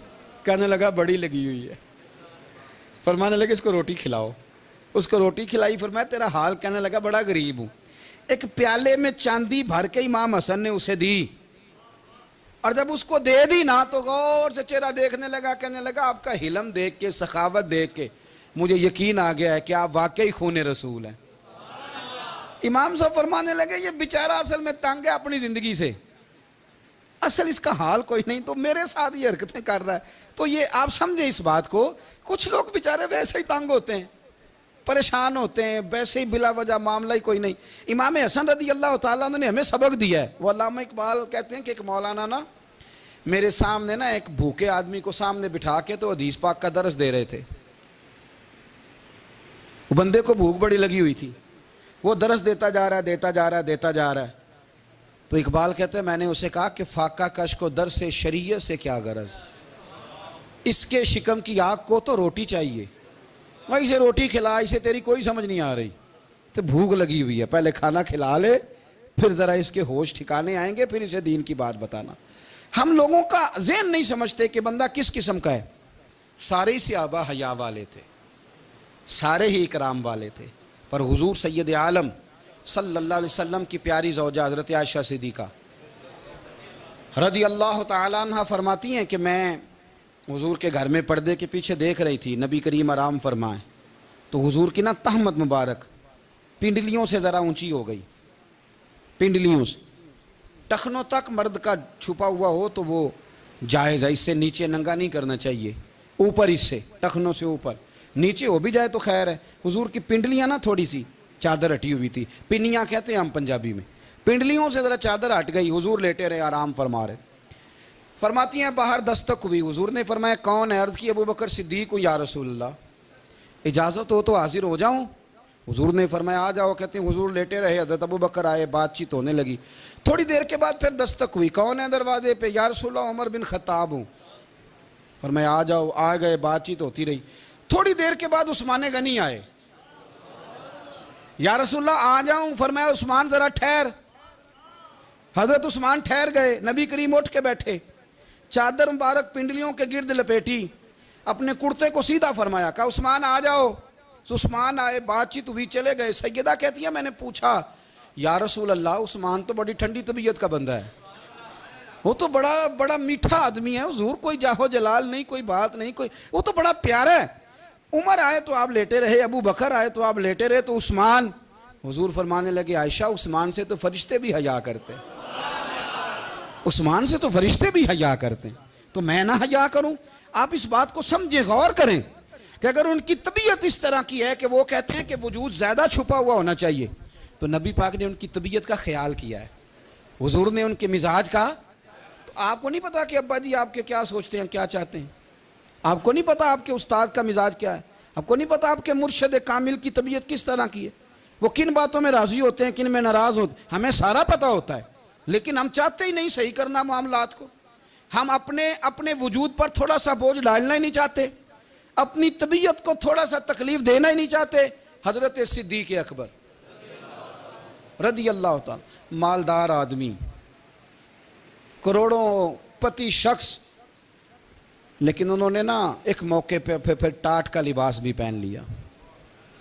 کہنے لگا بڑی لگی ہوئی ہے. فرمانے لگے اس کو روٹی کھلاؤ. اس کو روٹی کھلائی. فرمایا تیرا حال؟ کہنے لگا بڑا غریب ہوں. ایک پیالے میں چاندی بھر کے امام حسن نے اسے دی, اور جب اس کو دے دی نا تو غور سے چہرہ دیکھنے لگا, کہنے لگا آپ کا حلم دیکھ کے, سخاوت دیکھ کے مجھے یقین آ گیا ہے کہ آپ واقعی خون رسول ہیں. امام صاحب فرمانے لگے یہ بیچارہ اصل میں تنگ ہے اپنی زندگی سے, اصل اس کا حال کوئی نہیں, تو میرے ساتھ یہ حرکتیں کر رہا ہے. تو یہ آپ سمجھیں اس بات کو, کچھ لوگ بیچارے ویسے ہی تنگ ہوتے ہیں, پریشان ہوتے ہیں, ویسے ہی بلا وجہ معاملہ ہی کوئی نہیں. امام حسن رضی اللہ تعالیٰ عنہ نے ہمیں سبق دیا ہے. وہ علامہ اقبال کہتے ہیں کہ ایک مولانا نا میرے سامنے نا ایک بھوکے آدمی کو سامنے بٹھا کے تو حدیث پاک کا درس دے رہے تھے. وہ بندے کو بھوک بڑی لگی ہوئی تھی, وہ درس دیتا جا رہا ہے. تو اقبال کہتے ہیں میں نے اسے کہا کہ فاقہ کش کو درس شریعت سے کیا غرض, اس کے شکم کی آگ کو تو روٹی چاہیے, وہیں سے روٹی کھلا, اسے تیری کوئی سمجھ نہیں آ رہی, تو بھوک لگی ہوئی ہے, پہلے کھانا کھلا لے پھر ذرا اس کے ہوش ٹھکانے آئیں گے, پھر اسے دین کی بات بتانا. ہم لوگوں کا ذہن نہیں سمجھتے کہ بندہ کس قسم کا ہے. سارے ہی صحابہ حیا والے تھے, سارے ہی اکرام والے تھے, پر حضور سید عالم صلی اللہ علیہ وسلم کی پیاری زوجہ حضرت عائشہ صدیقہ رضی اللہ تعالیٰ عنہ فرماتی ہیں کہ میں حضور کے گھر میں پردے کے پیچھے دیکھ رہی تھی, نبی کریم آرام فرمائیں, تو حضور کی نا تہمت مبارک پنڈلیوں سے ذرا اونچی ہو گئی، پنڈلیوں سے ٹخنوں تک مرد کا چھپا ہوا ہو تو وہ جائز ہے، اس سے نیچے ننگا نہیں کرنا چاہیے، اوپر اس سے ٹخنوں سے اوپر، نیچے ہو بھی جائے تو خیر ہے۔ حضور کی پنڈلیاں نا تھوڑی سی چادر ہٹی ہوئی تھی، پنیاں کہتے ہیں ہم پنجابی میں، پنڈلیوں سے ذرا چادر ہٹ گئی، حضور لیٹے رہے، آرام فرما رہے۔ فرماتی ہیں باہر دستک ہوئی، حضور نے فرمایا کون ہے؟ عرض کی ابو بکر صدیق ہوں یا رسول اللہ، اجازت ہو تو حاضر ہو جاؤں؟ حضور نے فرمایا آ جاؤ۔ کہتے ہیں حضور لیٹے رہے، حضرت ابو بکر آئے، بات چیت ہونے لگی۔ تھوڑی دیر کے بعد پھر دستک ہوئی، کون ہے دروازے پہ؟ یا رسول اللہ عمر بن خطاب ہوں۔ فرمایا آ جاؤ، آ گئے، بات چیت ہوتی رہی۔ تھوڑی دیر کے بعد عثمان غنی آئے، یا رسول اللہ آ جاؤں؟ فرمایا عثمان ذرا ٹھہر۔ حضرت عثمان ٹھہر گئے، نبی کریم اٹھ کے بیٹھے، چادر مبارک پنڈلیوں کے گرد لپیٹی، اپنے کرتے کو سیدھا فرمایا، کہا عثمان آ جاؤ۔ تو عثمان آئے، بات چیت ہوئی، چلے گئے۔ سیدہ کہتی ہے میں نے پوچھا یا رسول اللہ عثمان تو بڑی ٹھنڈی طبیعت کا بندہ ہے، وہ تو بڑا میٹھا آدمی ہے حضور، کوئی جاہو جلال نہیں، کوئی بات نہیں، کوئی، وہ تو بڑا پیارا ہے۔ عمر آئے تو آپ لیٹے رہے، ابو بکر آئے تو آپ لیٹے رہے، تو عثمان؟ حضور فرمانے لگے عائشہ عثمان سے تو فرشتے بھی حیا کرتے ہیں، عثمان سے تو فرشتے بھی حیا کرتے ہیں، تو میں نہ حیا کروں؟ آپ اس بات کو سمجھیں، غور کریں کہ اگر ان کی طبیعت اس طرح کی ہے کہ وہ کہتے ہیں کہ وجود زیادہ چھپا ہوا ہونا چاہیے، تو نبی پاک نے ان کی طبیعت کا خیال کیا ہے، حضور نے ان کے مزاج کا۔ تو آپ کو نہیں پتا کہ ابا جی آپ کے کیا سوچتے ہیں، کیا چاہتے ہیں؟ آپ کو نہیں پتا آپ کے استاد کا مزاج کیا ہے؟ آپ کو نہیں پتا آپ کے مرشد کامل کی طبیعت کس طرح کی ہے؟ وہ کن باتوں میں راضی ہوتے ہیں، کن میں ناراض ہوتے ہیں؟ ہمیں سارا پتا ہوتا ہے، لیکن ہم چاہتے ہی نہیں صحیح کرنا معاملات کو۔ ہم اپنے وجود پر تھوڑا سا بوجھ ڈالنا ہی نہیں چاہتے، اپنی طبیعت کو تھوڑا سا تکلیف دینا ہی نہیں چاہتے۔ حضرت صدیق اکبر رضی اللہ تعالی، مالدار آدمی، کروڑوں پتی شخص، لیکن انہوں نے نا ایک موقع پہ پھر ٹاٹ کا لباس بھی پہن لیا۔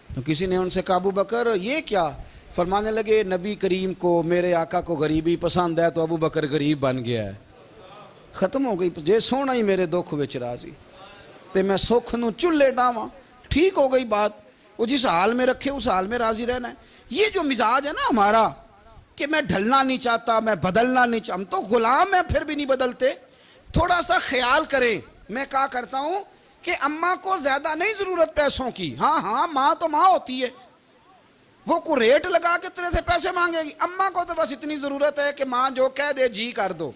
تو کسی نے ان سے کہا ابو بکر یہ کیا؟ فرمانے لگے نبی کریم کو، میرے آقا کو غریبی پسند ہے، تو ابو بکر غریب بن گیا ہے۔ ختم ہو گئی، جے سونا ہی میرے دکھ وچ راضی تے میں سکھ نو چلے ڈاواں، ٹھیک ہو گئی بات۔ وہ جس حال میں رکھے اس حال میں راضی رہنا ہے۔ یہ جو مزاج ہے نا ہمارا کہ میں ڈھلنا نہیں چاہتا، میں بدلنا نہیں چاہتا، ہم تو غلام ہیں پھر بھی نہیں بدلتے۔ تھوڑا سا خیال کریں۔ میں کہا کرتا ہوں کہ اماں کو زیادہ نہیں ضرورت پیسوں کی، ہاں ماں تو ماں ہوتی ہے، وہ کو ریٹ لگا کے تیرے سے پیسے مانگے گی۔ اماں کو تو بس اتنی ضرورت ہے کہ ماں جو کہہ دے جی کر دو۔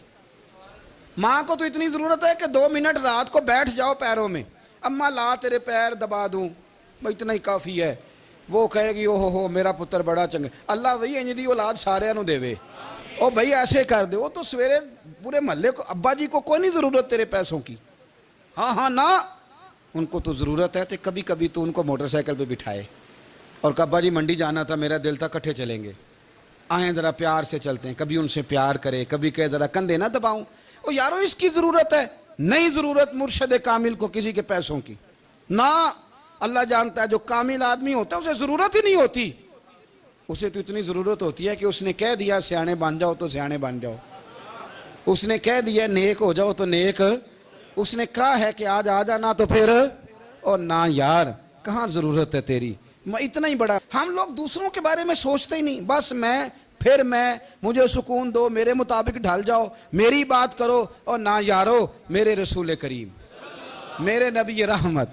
ماں کو تو اتنی ضرورت ہے کہ 2 منٹ رات کو بیٹھ جاؤ پیروں میں، اماں لا تیرے پیر دبا دوں، بھائی اتنا ہی کافی ہے۔ وہ کہے گی اوہ ہو میرا پتر بڑا چنگا، اللہ وہی انج دی اولاد سارے نو دے وے، او بھائی ایسے کر دے۔ وہ تو سویرے پورے محلے کو، ابا جی کو کوئی نہیں ضرورت تیرے پیسوں کی، ہاں نا، ان کو تو ضرورت ہے۔ تو کبھی کبھی تو ان کو موٹر سائیکل پہ بٹھائے اور کہ ابا جی منڈی جانا تھا، میرا دل تھا کٹھے چلیں گے، آئیں ذرا پیار سے چلتے ہیں، کبھی ان سے پیار کرے، کبھی کہے ذرا کندھے نہ دباؤں۔ او یارو اس کی ضرورت ہے، نہیں ضرورت مرشد کامل کو کسی کے پیسوں کی، نہ۔ اللہ جانتا ہے جو کامل آدمی ہوتا ہے اسے ضرورت ہی نہیں ہوتی، اسے تو اتنی ضرورت ہوتی ہے کہ اس نے کہہ دیا سیانے بن جاؤ تو سیانے بن جاؤ، اس نے کہہ دیا نیک ہو جاؤ تو نیک، اس نے کہا ہے کہ آج آ جانا تو پھر، اور نہ یار کہاں ضرورت ہے تیری، میں اتنا ہی بڑا۔ ہم لوگ دوسروں کے بارے میں سوچتے ہی نہیں، بس میں مجھے سکون دو، میرے مطابق ڈھل جاؤ، میری بات کرو، اور نہ یارو میرے رسول کریم، میرے نبی رحمت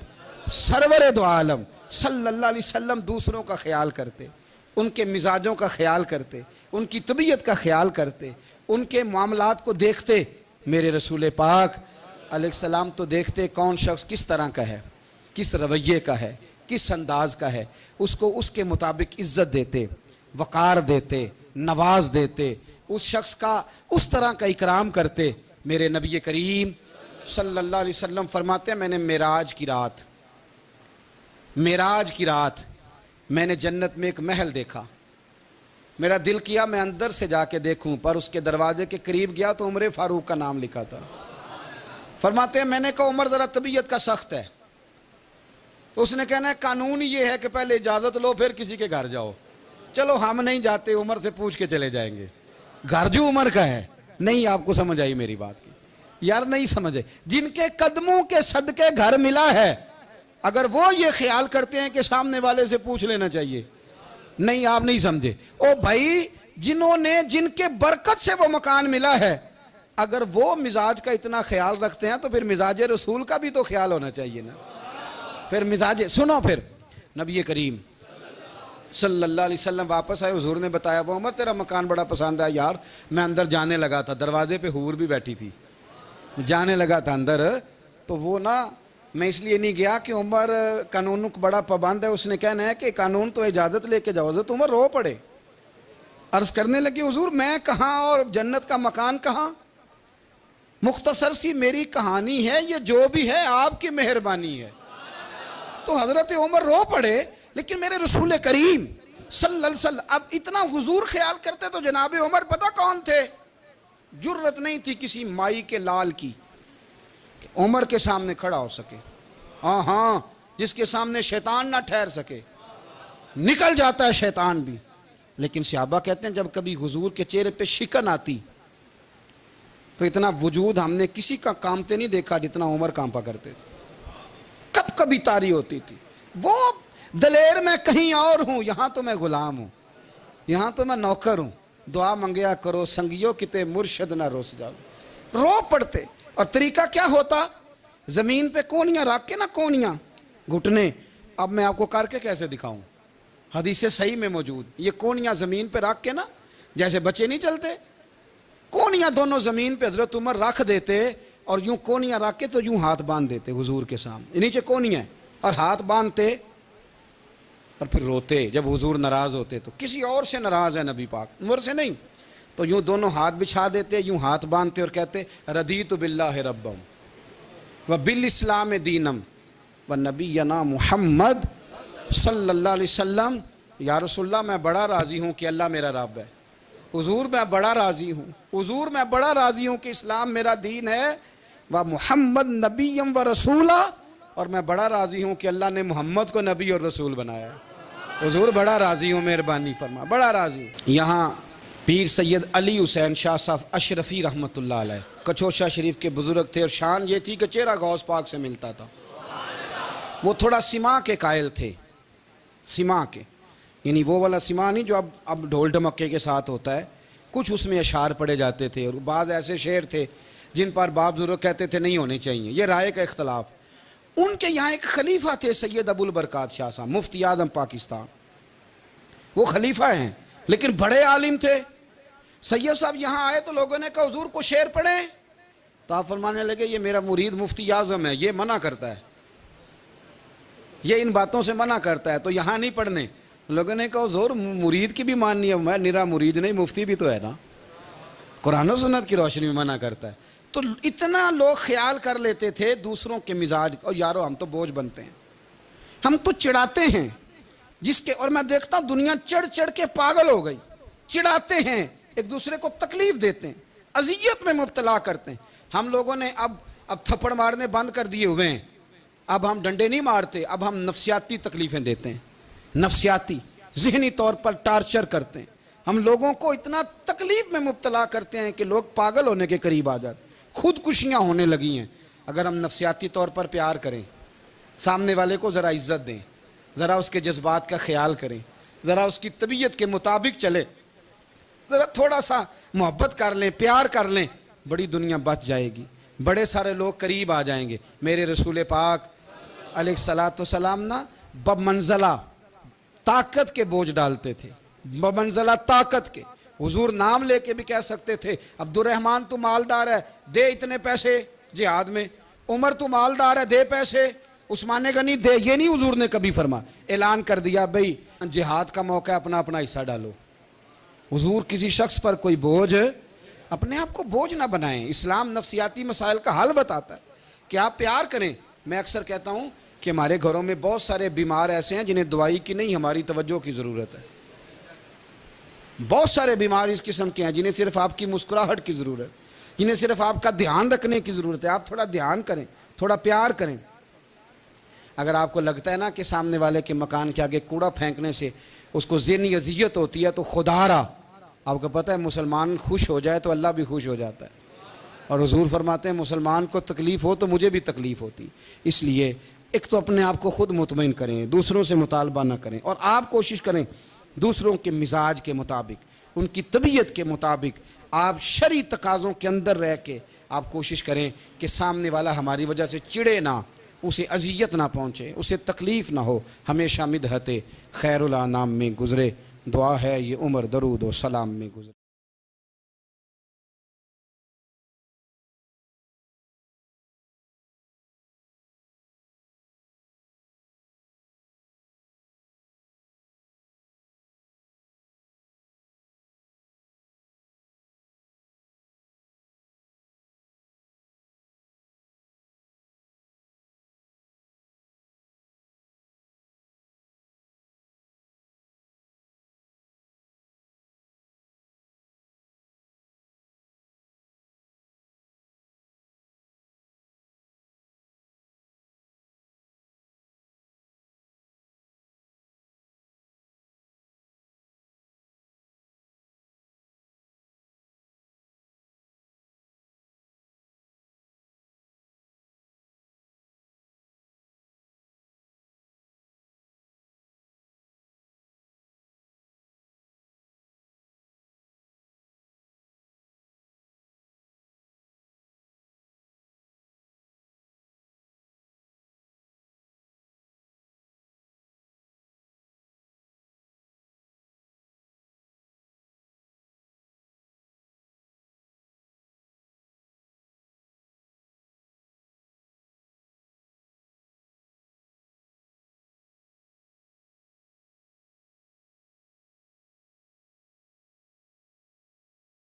سرور دو عالم صلی اللہ علیہ وسلم دوسروں کا خیال کرتے، ان کے مزاجوں کا خیال کرتے، ان کی طبیعت کا خیال کرتے، ان کے معاملات کو دیکھتے۔ میرے رسول پاک علیہ السلام تو دیکھتے کون شخص کس طرح کا ہے، کس رویے کا ہے، کس انداز کا ہے، اس کو اس کے مطابق عزت دیتے، وقار دیتے، نواز دیتے، اس شخص کا اس طرح کا اکرام کرتے۔ میرے نبی کریم صلی اللہ علیہ وسلم فرماتے ہیں میں نے معراج کی رات میں نے جنت میں ایک محل دیکھا، میرا دل کیا میں اندر سے جا کے دیکھوں، پر اس کے دروازے کے قریب گیا تو عمر فاروق کا نام لکھا تھا۔ فرماتے ہیں میں نے کہا عمر ذرا طبیعت کا سخت ہے، تو اس نے کہنا ہے قانون یہ ہے کہ پہلے اجازت لو پھر کسی کے گھر جاؤ۔ چلو ہم نہیں جاتے، عمر سے پوچھ کے چلے جائیں گے، گھر جو عمر کا ہے۔ نہیں آپ کو سمجھ آئی میری بات کی؟ یار نہیں سمجھے، جن کے قدموں کے صدقے گھر ملا ہے، اگر وہ یہ خیال کرتے ہیں کہ سامنے والے سے پوچھ لینا چاہیے، نہیں آپ نہیں سمجھے، او بھائی جنہوں نے جن کے برکت سے وہ مکان ملا ہے، اگر وہ مزاج کا اتنا خیال رکھتے ہیں تو پھر مزاج رسول کا بھی تو خیال ہونا چاہیے نا. پھر مزاج سنو، پھر نبی کریم صلی اللہ علیہ وسلم واپس آئے، حضور نے بتایا وہ عمر تیرا مکان بڑا پسند ہے یار. میں اندر جانے لگا تھا، دروازے پہ حور بھی بیٹھی تھی، جانے لگا تھا اندر، تو وہ نا میں اس لیے نہیں گیا کہ عمر قانون کو بڑا پابند ہے، اس نے کہنا ہے کہ قانون تو اجازت لے کے جاؤ. حضرت عمر رو پڑے، عرض کرنے لگی حضور میں کہاں اور جنت کا مکان کہاں، مختصر سی میری کہانی ہے، یہ جو بھی ہے آپ کی مہربانی ہے. تو حضرت عمر رو پڑے. لیکن میرے رسول کریم صلی اللہ علیہ وسلم اب اتنا حضور خیال کرتے تو جناب عمر پتہ کون تھے؟ جرت نہیں تھی کسی مائی کے لال کی کہ عمر کے سامنے کھڑا ہو سکے. ہاں جس کے سامنے شیطان نہ ٹھہر سکے، نکل جاتا ہے شیطان بھی. لیکن صحابہ کہتے ہیں جب کبھی حضور کے چہرے پہ شکن آتی تو اتنا وجود ہم نے کسی کا کامتے نہیں دیکھا جتنا عمر کانپا کرتے تھے. کب کبھی طاری ہوتی تھی وہ دلیر میں کہیں اور ہوں، یہاں تو میں غلام ہوں، یہاں تو میں نوکر ہوں. دعا منگیا کرو سنگیو کتے مرشد نہ روس جاؤ. رو پڑتے. اور طریقہ کیا ہوتا؟ زمین پہ کونیاں رکھ کے نا، کونیاں گھٹنے، اب میں آپ کو کر کے کیسے دکھاؤں، حدیث صحیح میں موجود. یہ کونیاں زمین پہ رکھ کے نا، جیسے بچے نہیں چلتے، کونیاں دونوں زمین پہ حضرت عمر رکھ دیتے اور یوں کونیاں رکھ کے تو یوں ہاتھ باندھ دیتے حضور کے سامنے، نیچے کونیاں اور ہاتھ باندھتے اور پھر روتے. جب حضور ناراض ہوتے تو کسی اور سے ناراض ہے نبی پاک، عمر سے نہیں، تو یوں دونوں ہاتھ بچھا دیتے، یوں ہاتھ باندھتے اور کہتے رضیت باللہ ربا وبالاسلام دینا ونبینا محمد صلی اللہ علیہ وسلم. یا رسول اللہ میں بڑا راضی ہوں کہ اللہ میرا رب ہے. حضور میں بڑا راضی ہوں، حضور میں بڑا راضی ہوں کہ اسلام میرا دین ہے، و محمد نبیم و رسولہ، اور میں بڑا راضی ہوں کہ اللہ نے محمد کو نبی اور رسول بنایا ہے. حضور بڑا راضی ہوں، مہربانی فرما، بڑا راضی ہوں. یہاں پیر سید علی حسین شاہ صاحب اشرفی رحمۃ اللہ علیہ کچوشا شریف کے بزرگ تھے، اور شان یہ تھی کہ چہرہ غوث پاک سے ملتا تھا. وہ تھوڑا سما کے قائل تھے، سما کے، یعنی وہ والا سما نہیں جو اب ڈھول ڈھمکے کے ساتھ ہوتا ہے، کچھ اس میں اشعار پڑے جاتے تھے، اور بعض ایسے شعر تھے جن پر باپ بزرگ کہتے تھے نہیں ہونے چاہیے، یہ رائے کا اختلاف. ان کے یہاں ایک خلیفہ تھے سید ابو البرکات شاہ صاحب، مفتی اعظم پاکستان. وہ خلیفہ ہیں لیکن بڑے عالم تھے. سید صاحب یہاں آئے تو لوگوں نے کہا حضور کو شعر پڑھیں، تو آپ فرمانے لگے یہ میرا مرید مفتی اعظم ہے، یہ منع کرتا ہے، یہ ان باتوں سے منع کرتا ہے، تو یہاں نہیں پڑھنے. لوگوں نے کہا حضور مرید کی بھی ماننی ہے. میں نرا مرید نہیں، مفتی بھی تو ہے نا، قرآن و سنت کی روشنی میں منع کرتا ہے. تو اتنا لوگ خیال کر لیتے تھے دوسروں کے مزاج، اور یارو ہم تو بوجھ بنتے ہیں، ہم تو چڑھاتے ہیں جس کے، اور میں دیکھتا ہوں دنیا چڑھ چڑھ کے پاگل ہو گئی، چڑھاتے ہیں ایک دوسرے کو، تکلیف دیتے ہیں، اذیت میں مبتلا کرتے ہیں. ہم لوگوں نے اب تھپڑ مارنے بند کر دیے ہوئے ہیں، اب ہم ڈنڈے نہیں مارتے، اب ہم نفسیاتی تکلیفیں دیتے ہیں، نفسیاتی ذہنی طور پر ٹارچر کرتے ہیں. ہم لوگوں کو اتنا تکلیف میں مبتلا کرتے ہیں کہ لوگ پاگل ہونے کے قریب آ جاتے، خودکشیاں ہونے لگی ہیں. اگر ہم نفسیاتی طور پر پیار کریں، سامنے والے کو ذرا عزت دیں، ذرا اس کے جذبات کا خیال کریں، ذرا اس کی طبیعت کے مطابق چلے، ذرا تھوڑا سا محبت کر لیں، پیار کر لیں، بڑی دنیا بچ جائے گی، بڑے سارے لوگ قریب آ جائیں گے. میرے رسول پاک علیہ الصلوۃ والسلام نا بمنزلہ طاقت کے بوجھ ڈالتے تھے، بمنزلہ طاقت کے. حضور نام لے کے بھی کہہ سکتے تھے عبد الرحمن تو مالدار ہے، دے اتنے پیسے جہاد میں، عمر تو مالدار ہے، دے پیسے، عثمان غنی دے. یہ نہیں حضور نے کبھی فرما، اعلان کر دیا بھئی جہاد کا موقع ہے، اپنا اپنا حصہ ڈالو. حضور کسی شخص پر کوئی بوجھ، اپنے آپ کو بوجھ نہ بنائیں. اسلام نفسیاتی مسائل کا حل بتاتا ہے کہ آپ پیار کریں. میں اکثر کہتا ہوں کہ ہمارے گھروں میں بہت سارے بیمار ایسے ہیں جنہیں دوائی کی نہیں ہماری توجہ کی ضرورت ہے. بہت سارے بیمار اس قسم کے ہیں جنہیں صرف آپ کی مسکراہٹ کی ضرورت، جنہیں صرف آپ کا دھیان رکھنے کی ضرورت ہے. آپ تھوڑا دھیان کریں، تھوڑا پیار کریں. اگر آپ کو لگتا ہے نا کہ سامنے والے کے مکان کے آگے کوڑا پھینکنے سے اس کو ذہنی اذیت ہوتی ہے، تو خدا را آپ کو پتہ ہے مسلمان خوش ہو جائے تو اللہ بھی خوش ہو جاتا ہے. اور حضور فرماتے ہیں مسلمان کو تکلیف ہو تو مجھے بھی تکلیف ہوتی. اس لیے ایک تو اپنے آپ کو خود مطمئن کریں، دوسروں سے مطالبہ نہ کریں، اور آپ کوشش کریں دوسروں کے مزاج کے مطابق، ان کی طبیعت کے مطابق آپ شرعی تقاضوں کے اندر رہ کے آپ کوشش کریں کہ سامنے والا ہماری وجہ سے چڑے نہ، اسے اذیت نہ پہنچے، اسے تکلیف نہ ہو، ہمیشہ مدحت خیر الانام میں گزرے۔ دعا ہے یہ عمر درود و سلام میں گزرے۔